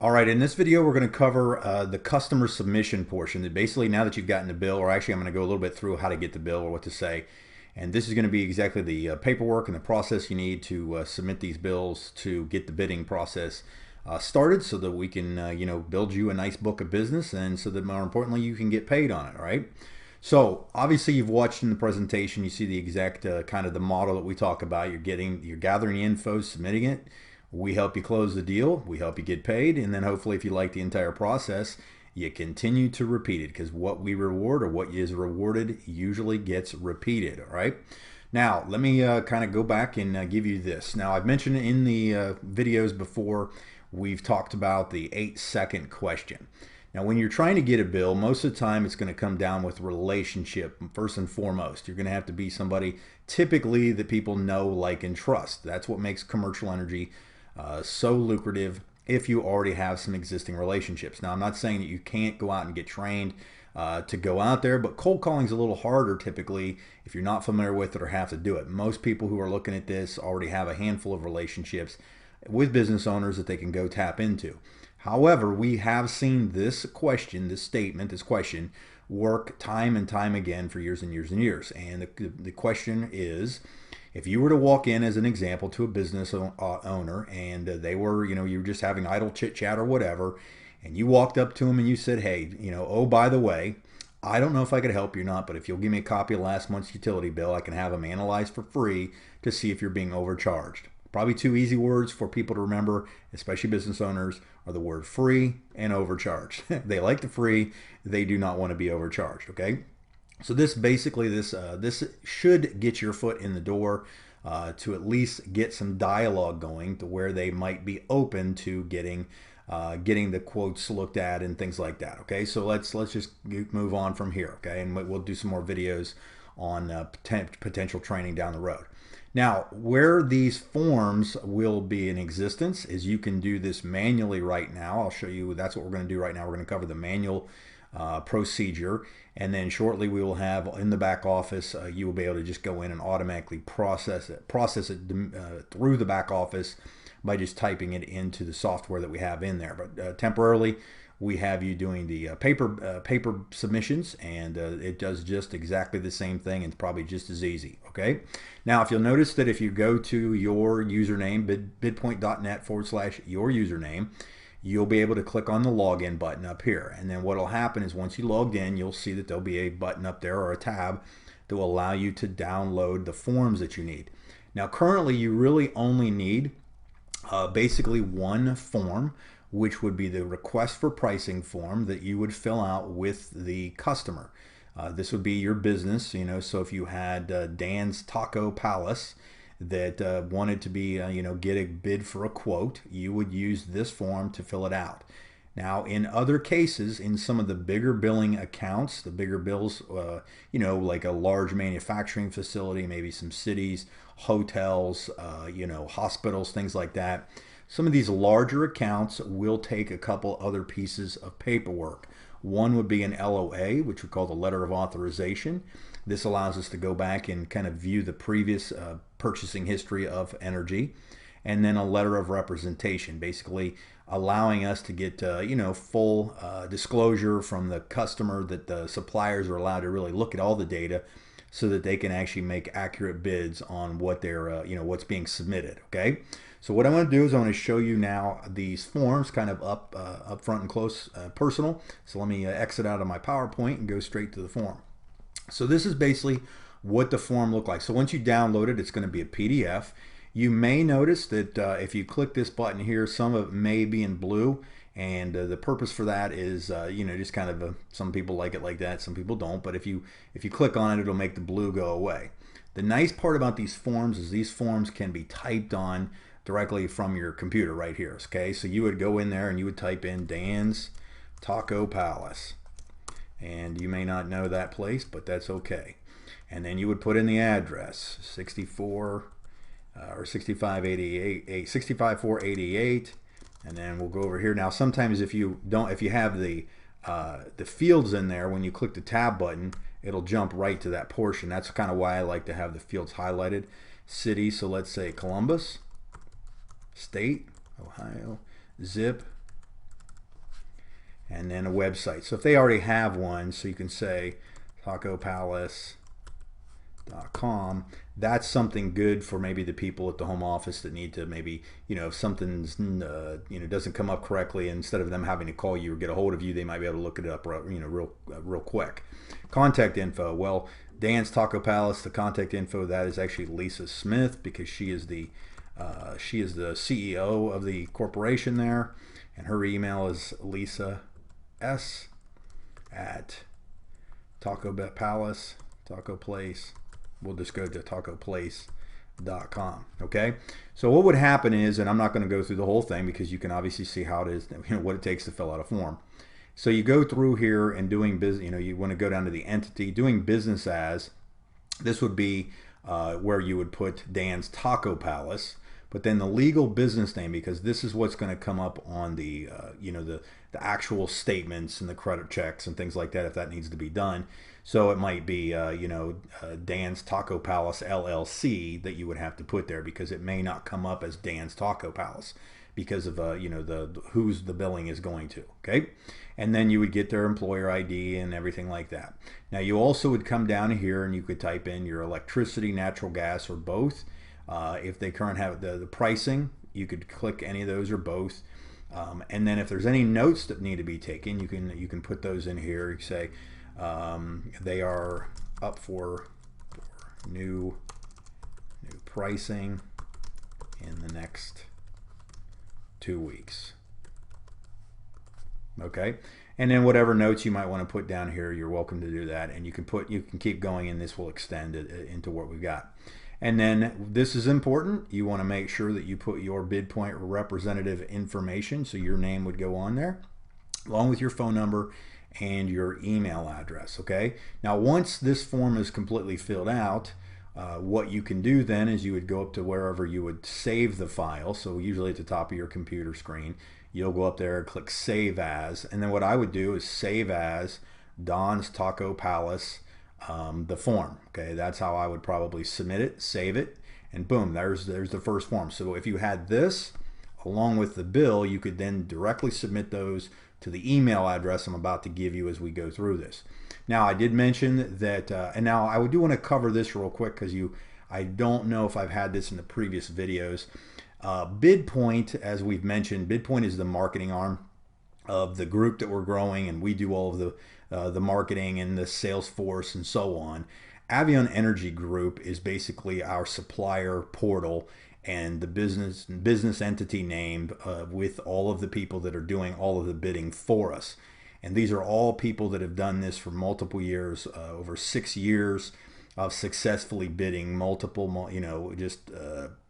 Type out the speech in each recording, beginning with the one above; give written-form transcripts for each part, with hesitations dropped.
All right, in this video, we're going to cover the customer submission portion. That basically, now that you've gotten the bill, or actually I'm going to go a little bit through how to get the bill or what to say. And this is going to be exactly the paperwork and the process you need to submit these bills to get the bidding process started so that we can, build you a nice book of business, and so that more importantly, you can get paid on it, all right? So obviously you've watched in the presentation, you see the exact kind of the model that we talk about. You're gathering the info, submitting it. We help you close the deal. We help you get paid. And then hopefully if you like the entire process, you continue to repeat it, because what we reward, or what is rewarded, usually gets repeated, all right? Now, let me kind of go back and give you this. Now, I've mentioned in the videos before, we've talked about the 8-second question. Now, when you're trying to get a bill, most of the time it's going to come down with relationship first and foremost. You're going to have to be somebody typically that people know, like, and trust. That's what makes commercial energy so lucrative if you already have some existing relationships. Now, I'm not saying that you can't go out and get trained to go out there, but cold calling is a little harder typically if you're not familiar with it or have to do it. Most people who are looking at this already have a handful of relationships with business owners that they can go tap into. However, we have seen this question, this statement, this question work time and time again for years and years and years. And the question is, if you were to walk in, as an example, to a business owner, and they were, you were just having idle chit chat or whatever, and you walked up to them and you said, hey, oh, by the way, I don't know if I could help you or not, but if you'll give me a copy of last month's utility bill, I can have them analyzed for free to see if you're being overcharged. Probably two easy words for people to remember, especially business owners, are the word free and overcharged. They like the free, they do not want to be overcharged, okay? So this basically, this should get your foot in the door to at least get some dialogue going, to where they might be open to getting the quotes looked at and things like that. Okay, so let's just move on from here. Okay, and we'll do some more videos on potential training down the road. Now, where these forms will be in existence is you can do this manually right now. I'll show you. That's what we're going to do right now. We're going to cover the manual procedure, and then shortly we will have in the back office, you will be able to just go in and automatically process it through the back office by just typing it into the software that we have in there. But temporarily, we have you doing the paper submissions, and it does just exactly the same thing, and it's probably just as easy. Okay. Now, if you'll notice that if you go to your username, bidpoint.net/your username, you'll be able to click on the login button up here. And then what will happen is, once you logged in, you'll see that there'll be a button up there, or a tab, that will allow you to download the forms that you need. Now, currently, you really only need basically one form, which would be the request for pricing form that you would fill out with the customer. This would be your business, so if you had Dan's Taco Palace that wanted to be, get a bid for a quote, you would use this form to fill it out. Now, in other cases, in some of the bigger billing accounts, the bigger bills, like a large manufacturing facility, maybe some cities, hotels, hospitals, things like that, some of these larger accounts will take a couple other pieces of paperwork. One would be an LOA, which we call the letter of authorization. This allows us to go back and kind of view the previous purchasing history of energy. And then a letter of representation, basically allowing us to get full disclosure from the customer, that the suppliers are allowed to really look at all the data so that they can actually make accurate bids on what they're what's being submitted. Okay, so what I want to do is I want to show you now these forms kind of up front and close, personal. So let me exit out of my PowerPoint and go straight to the form. So this is basically what the form looked like. So once you download it, it's going to be a PDF. You may notice that if you click this button here, some of it may be in blue, and the purpose for that is just kind of some people like it like that, some people don't. But if you click on it, it'll make the blue go away. The nice part about these forms is these forms can be typed on directly from your computer right here. Okay, so you would go in there and you would type in Dan's Taco Palace, and you may not know that place, but that's okay. And then you would put in the address, 64 or 65488, and then we'll go over here. Now, sometimes if you have the fields in there, when you click the tab button, it'll jump right to that portion. That's kind of why I like to have the fields highlighted. City, so let's say Columbus. State, Ohio. Zip, and then a website. So if they already have one, so you can say tacopalace.com. That's something good for maybe the people at the home office that need to maybe, if something's, doesn't come up correctly, instead of them having to call you or get a hold of you, they might be able to look it up, real quick. Contact info. Well, Dan's Taco Palace, the contact info, that is actually Lisa Smith, because she is the CEO of the corporation there, and her email is Lisa S at Taco Palace, Taco Place. We'll just go to tacoplace.com. Okay, so what would happen is, and I'm not going to go through the whole thing because you can obviously see how it is, what it takes to fill out a form. So you go through here and doing business, you want to go down to the entity, doing business as. This would be where you would put Dan's Taco Palace, but then the legal business name, because this is what's going to come up on the the actual statements and the credit checks and things like that, if that needs to be done. So it might be Dan's Taco Palace LLC that you would have to put there, because it may not come up as Dan's Taco Palace because of who's the billing is going to. Okay, and then you would get their employer ID and everything like that. Now you also would come down here and you could type in your electricity, natural gas, or both. If they currently have the pricing, you could click any of those or both. And then if there's any notes that need to be taken, you can put those in here. You say they are up for new pricing in the next 2 weeks. Okay, and then whatever notes you might want to put down here, you're welcome to do that, and you can keep going, and this will extend it into what we've got. And then this is important. You want to make sure that you put your Bidpoint representative information, so your name would go on there, along with your phone number and your email address. Okay. Now, once this form is completely filled out, what you can do then is you would go up to wherever you would save the file. So usually at the top of your computer screen, you'll go up there and click Save As. And then what I would do is save as Don's Taco Palace, the form. Okay, that's how I would probably submit it, save it, and boom, there's the first form. So if you had this along with the bill, you could then directly submit those to the email address I'm about to give you as we go through this. Now, I did mention that, and now I do want to cover this real quick because I don't know if I've had this in the previous videos. Bidpoint, as we've mentioned, Bidpoint is the marketing arm of the group that we're growing, and we do all of the marketing and the sales force and so on. Avion Energy Group is basically our supplier portal and the business entity name with all of the people that are doing all of the bidding for us. And these are all people that have done this for multiple years, over 6 years of successfully bidding multiple,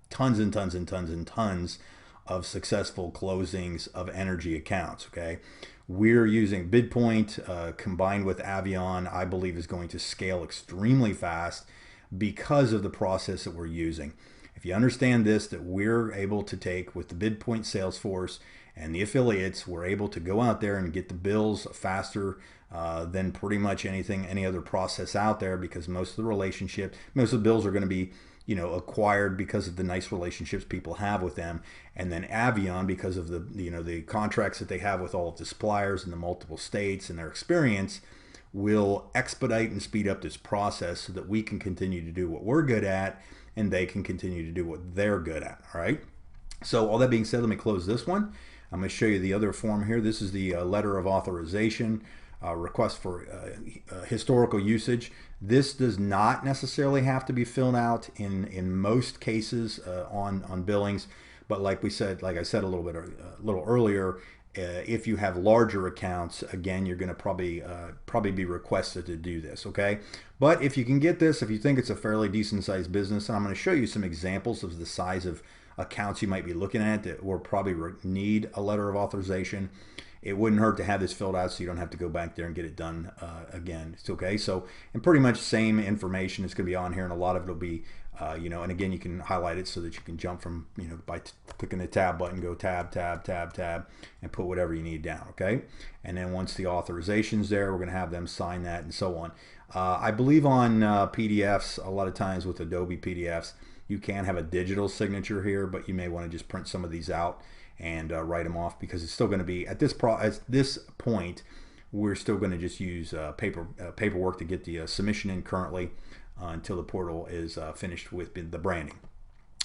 tons and tons and tons and tons of successful closings of energy accounts. Okay, we're using Bidpoint combined with Avion. I believe is going to scale extremely fast because of the process that we're using. If you understand this, that we're able to take with the Bidpoint sales force and the affiliates, we're able to go out there and get the bills faster than pretty much any other process out there, because most of the bills are going to be acquired because of the nice relationships people have with them, and then Avion, because of the contracts that they have with all of the suppliers in the multiple states and their experience, will expedite and speed up this process so that we can continue to do what we're good at and they can continue to do what they're good at. All right. So all that being said, let me close this one. I'm going to show you the other form here. This is the letter of authorization. Request for historical usage. This does not necessarily have to be filled out in most cases on billings, but like I said a little earlier, if you have larger accounts, again, you're going to probably be requested to do this. Okay, but if you can get this, if you think it's a fairly decent sized business, and I'm going to show you some examples of the size of accounts you might be looking at that will probably need a letter of authorization. It wouldn't hurt to have this filled out so you don't have to go back there and get it done again. It's okay. So, and pretty much same information is going to be on here, and a lot of it will be, and again, you can highlight it so that you can jump from, by clicking the tab button, go tab, tab, tab, tab, and put whatever you need down. Okay. And then once the authorization's there, we're going to have them sign that and so on. I believe on PDFs, a lot of times with Adobe PDFs, you can have a digital signature here, but you may want to just print some of these out and write them off, because it's still going to be at this point we're still going to just use paperwork to get the submission in currently until the portal is finished with the branding.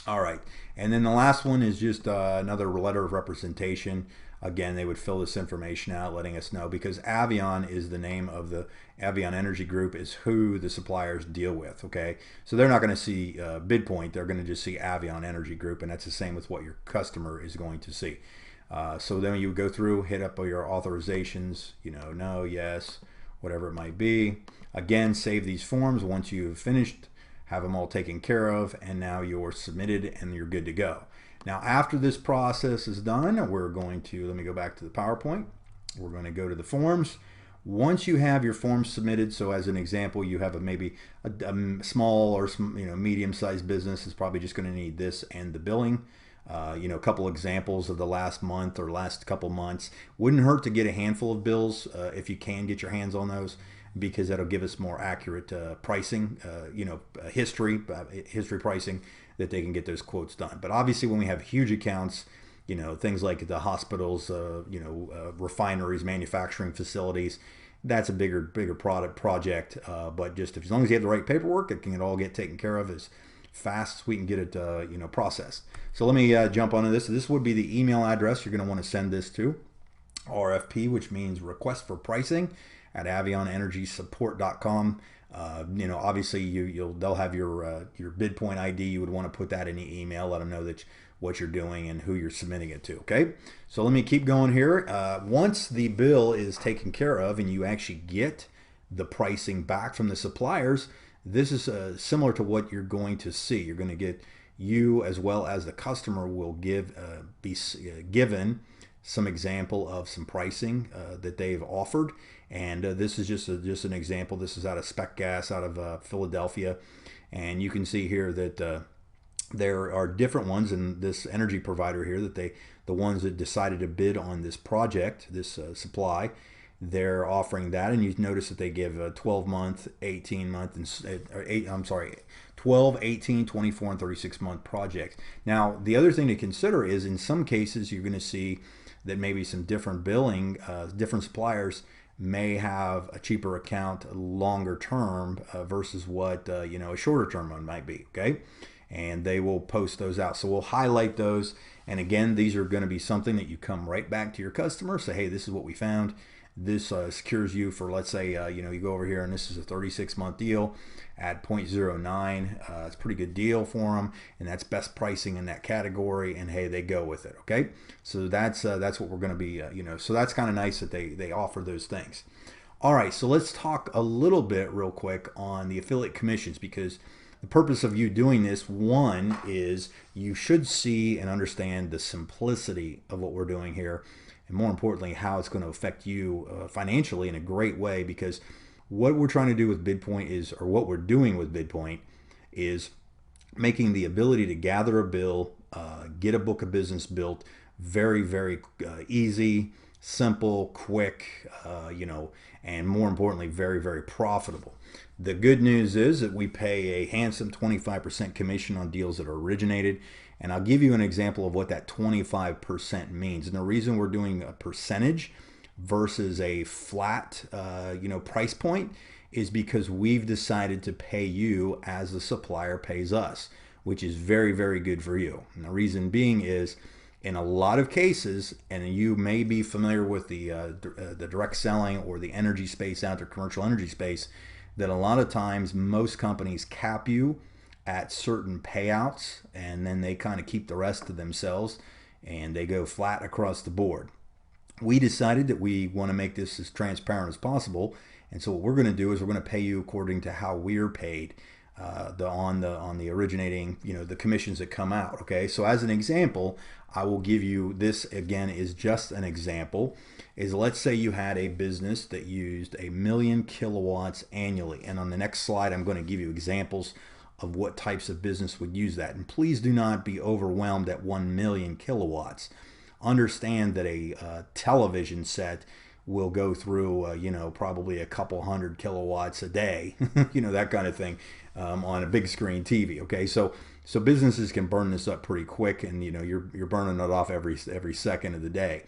All right, and then the last one is just another letter of representation. Again, they would fill this information out, letting us know, because Avion is the name of the Avion Energy Group, is who the suppliers deal with. Okay, so they're not going to see Bidpoint; they're going to just see Avion Energy Group, and that's the same with what your customer is going to see. So then you go through, hit up your authorizations, no, yes, whatever it might be. Again, save these forms once you've finished, have them all taken care of, and now you're submitted and you're good to go. Now, after this process is done, we're going to, let me go back to the PowerPoint. We're going to go to the forms. Once you have your forms submitted, so as an example, you have maybe a small or medium-sized business is probably just going to need this and the billing. A couple examples of the last month or last couple months. Wouldn't hurt to get a handful of bills if you can get your hands on those, because that'll give us more accurate pricing, history pricing, that they can get those quotes done. But obviously when we have huge accounts, things like the hospitals, refineries, manufacturing facilities, that's a bigger project. But just as long as you have the right paperwork, it can all get taken care of as fast as we can get it processed. So let me jump onto this. This would be the email address you're going to want to send this to. RFP, which means request for pricing, at avionenergysupport.com. Obviously they'll have your Bidpoint ID. You would want to put that in the email, let them know that what you're doing and who you're submitting it to. Okay, so let me keep going here. Once the bill is taken care of and you actually get the pricing back from the suppliers, this is similar to what you're going to see. You're going to get, you as well as the customer will be given some example of some pricing that they've offered, and this is just an example. This is out of Spec Gas out of Philadelphia, and you can see here that there are different ones in this energy provider here, that the ones that decided to bid on this project, this supply, they're offering that, and you notice that they give a 12-month, 18-month, and 12, 18, 24, and 36-month projects. Now, the other thing to consider is in some cases you're going to see that maybe some different billing, different suppliers may have a cheaper account longer term versus what a shorter term one might be. Okay, and they will post those out. So we'll highlight those. And again, these are going to be something that you come right back to your customer, say, hey, this is what we found. This secures you for, let's say, you go over here and this is a 36-month deal at 0.09. It's a pretty good deal for them, and that's best pricing in that category. And hey, they go with it. Okay, so that's what we're going to be, So that's kind of nice that they offer those things. All right, so let's talk a little bit real quick on the affiliate commissions, because the purpose of you doing this, one, is you should see and understand the simplicity of what we're doing here, and more importantly, how it's going to affect you financially in a great way. Because what we're trying to do with Bidpoint is, or what we're doing with Bidpoint is making the ability to gather a bill, get a book of business built very, very easy, simple, quick, and more importantly, very, very profitable. The good news is that we pay a handsome 25% commission on deals that are originated. And I'll give you an example of what that 25% means. And the reason we're doing a percentage versus a flat, price point is because we've decided to pay you as the supplier pays us, which is very, very good for you. And the reason being is, in a lot of cases, and you may be familiar with the direct selling or the energy space out there, commercial energy space, that a lot of times most companies cap you at certain payouts, and then they kind of keep the rest to themselves, and they go flat across the board. We decided that we want to make this as transparent as possible, and so what we're going to do is we're going to pay you according to how we're paid on the originating, the commissions that come out. Okay, so as an example, I will give you this. Again, is just an example. Is, let's say you had a business that used 1 million kilowatts annually, and on the next slide I'm going to give you examples of what types of business would use that. And please do not be overwhelmed at 1 million kilowatts. Understand that a television set will go through, probably a couple hundred kilowatts a day, that kind of thing, on a big screen TV. Okay, so businesses can burn this up pretty quick, and you're burning it off every second of the day.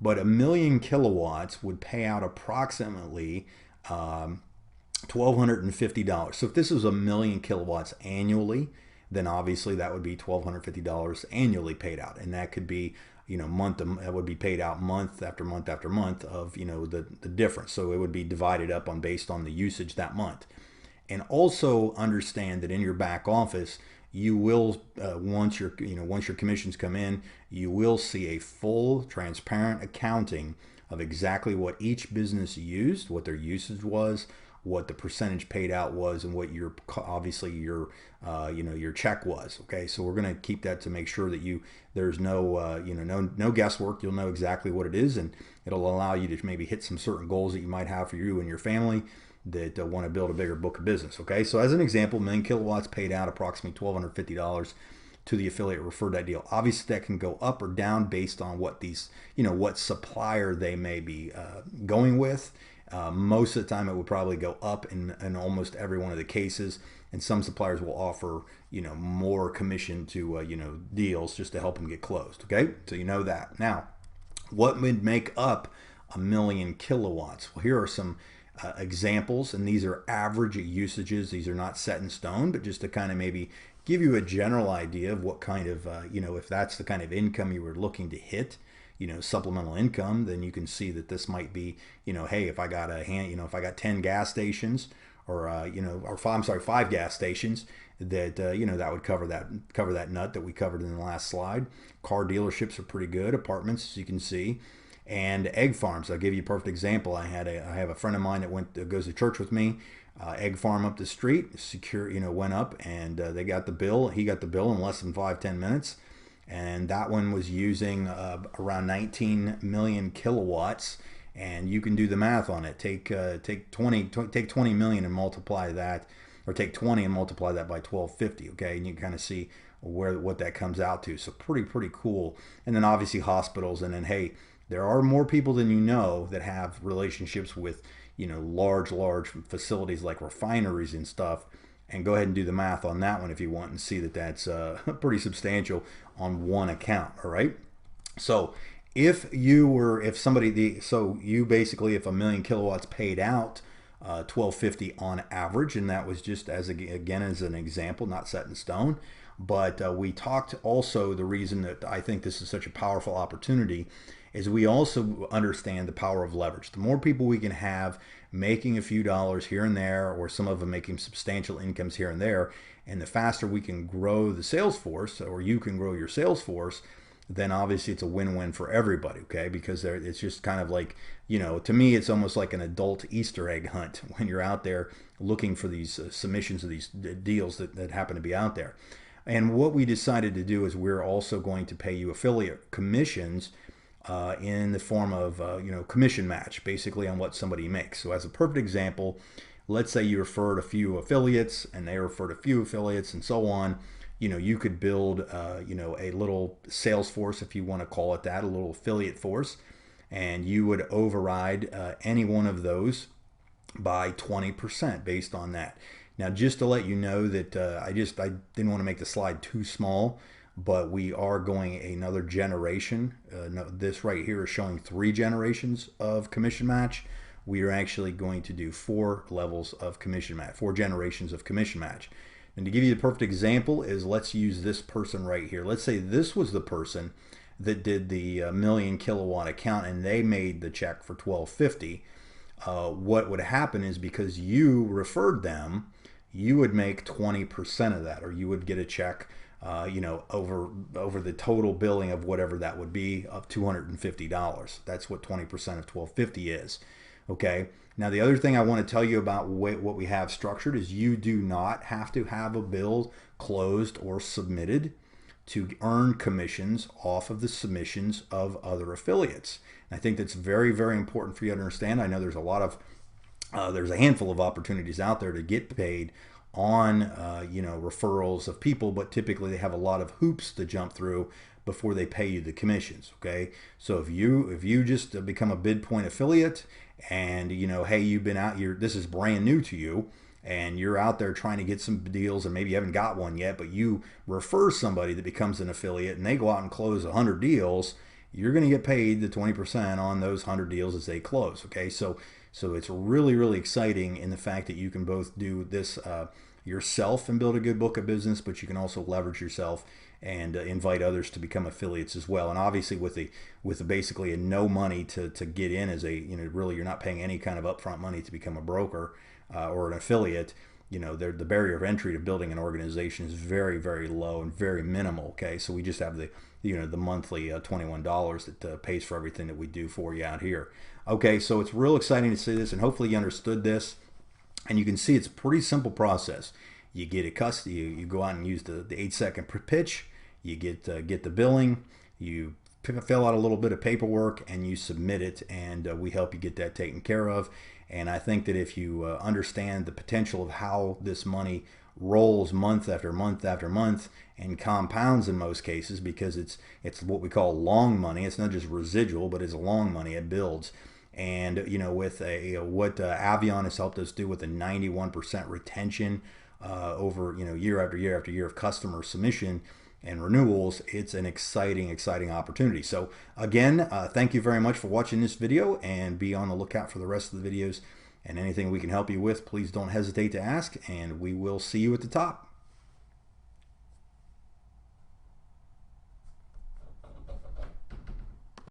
But 1,000,000 kilowatts would pay out approximately $1,250. So if this was 1,000,000 kilowatts annually, then obviously that would be $1,250 annually paid out, and that could be that would be paid out month after month after month of the difference. So it would be divided up based on the usage that month. And also understand that in your back office, you will once your commissions come in, you will see a full transparent accounting of exactly what each business used, what their usage was, what the percentage paid out was, and what your check was. Okay, so we're going to keep that to make sure that there's no guesswork. You'll know exactly what it is, and it'll allow you to maybe hit some certain goals that you might have for you and your family that want to build a bigger book of business. Okay, so as an example, 1,000,000 kilowatts paid out approximately $1,250 to the affiliate referred that deal. Obviously, that can go up or down based on what what supplier they may be going with. Most of the time, it would probably go up in almost every one of the cases, and some suppliers will offer more commission to deals just to help them get closed. Okay, so you know that. Now, what would make up 1,000,000 kilowatts? Well, here are some examples, and these are average usages. These are not set in stone, but just to kind of maybe give you a general idea of what kind of if that's the kind of income you were looking to hit, supplemental income, then you can see that this might be, hey, if I got if I got 10 gas stations, or I'm sorry, 5 gas stations, that that would cover that nut that we covered in the last slide. Car dealerships are pretty good. Apartments, as you can see. And egg farms. I'll give you a perfect example. I have a friend of mine that goes to church with me. Egg farm up the street, went up, and they got the bill. He got the bill in less than 5-10 minutes, and that one was using around 19 million kilowatts. And you can do the math on it. Take 20 million and multiply that, or take 20 and multiply that by 1250. Okay, and you can kind of see what that comes out to. So pretty cool. And then obviously hospitals, and then hey, there are more people than you know that have relationships with large facilities like refineries and stuff. And go ahead and do the math on that one if you want, and see that that's pretty substantial on one account. All right. So if 1,000,000 kilowatts paid out $1,250 on average, and that was just as an example, not set in stone. But we talked also, the reason that I think this is such a powerful opportunity is we also understand the power of leverage. The more people we can have making a few dollars here and there, or some of them making substantial incomes here and there, and the faster we can grow the sales force, or you can grow your sales force, then obviously it's a win-win for everybody, okay? Because it's just kind of like, to me, it's almost like an adult Easter egg hunt when you're out there looking for these submissions of these deals that happen to be out there. And what we decided to do is we're also going to pay you affiliate commissions in the form of commission match, basically on what somebody makes. So as a perfect example, let's say you referred a few affiliates and they referred a few affiliates and so on. You could build a little sales force, if you want to call it that, a little affiliate force, and you would override any one of those by 20% based on that. Now, just to let you know that I didn't want to make the slide too small, but we are going another generation. This right here is showing 3 generations of commission match. We are actually going to do 4 levels of commission match, 4 generations of commission match. And to give you the perfect example is, let's use this person right here. Let's say this was the person that did the 1,000,000 kilowatt account, and they made the check for $1,250. What would happen is, because you referred them, you would make 20% of that, or you would get a check over the total billing of whatever that would be, of $250. That's what 20% of $1,250 is. Okay. Now, the other thing I want to tell you about what we have structured is, you do not have to have a bill closed or submitted to earn commissions off of the submissions of other affiliates. And I think that's very, very important for you to understand. I know there's there's a handful of opportunities out there to get paid on referrals of people, but typically they have a lot of hoops to jump through before they pay you the commissions. Okay, so if you just become a Bidpoint affiliate, and hey, you've been out here, this is brand new to you, and you're out there trying to get some deals, and maybe you haven't got one yet, but you refer somebody that becomes an affiliate and they go out and close 100 deals, you're going to get paid the 20% on those 100 deals as they close. Okay, so it's really, really exciting in the fact that you can both do this yourself and build a good book of business, but you can also leverage yourself and invite others to become affiliates as well. And obviously with basically no money to get in as a, really you're not paying any kind of upfront money to become a broker or an affiliate. The barrier of entry to building an organization is very, very low and very minimal. Okay, so we just have the monthly $21 that pays for everything that we do for you out here. Okay, so it's real exciting to see this, and hopefully you understood this. And you can see it's a pretty simple process. You get a you go out and use the 8-second pitch. You get the billing. You fill out a little bit of paperwork and you submit it, and we help you get that taken care of. And I think that if you understand the potential of how this money rolls month after month after month and compounds in most cases, because it's what we call long money. It's not just residual, but it's long money. It builds. And with what Avion has helped us do with a 91% retention over year after year after year of customer submission and renewals, it's an exciting opportunity. So again, thank you very much for watching this video, and be on the lookout for the rest of the videos. And anything we can help you with, please don't hesitate to ask, and we will see you at the top.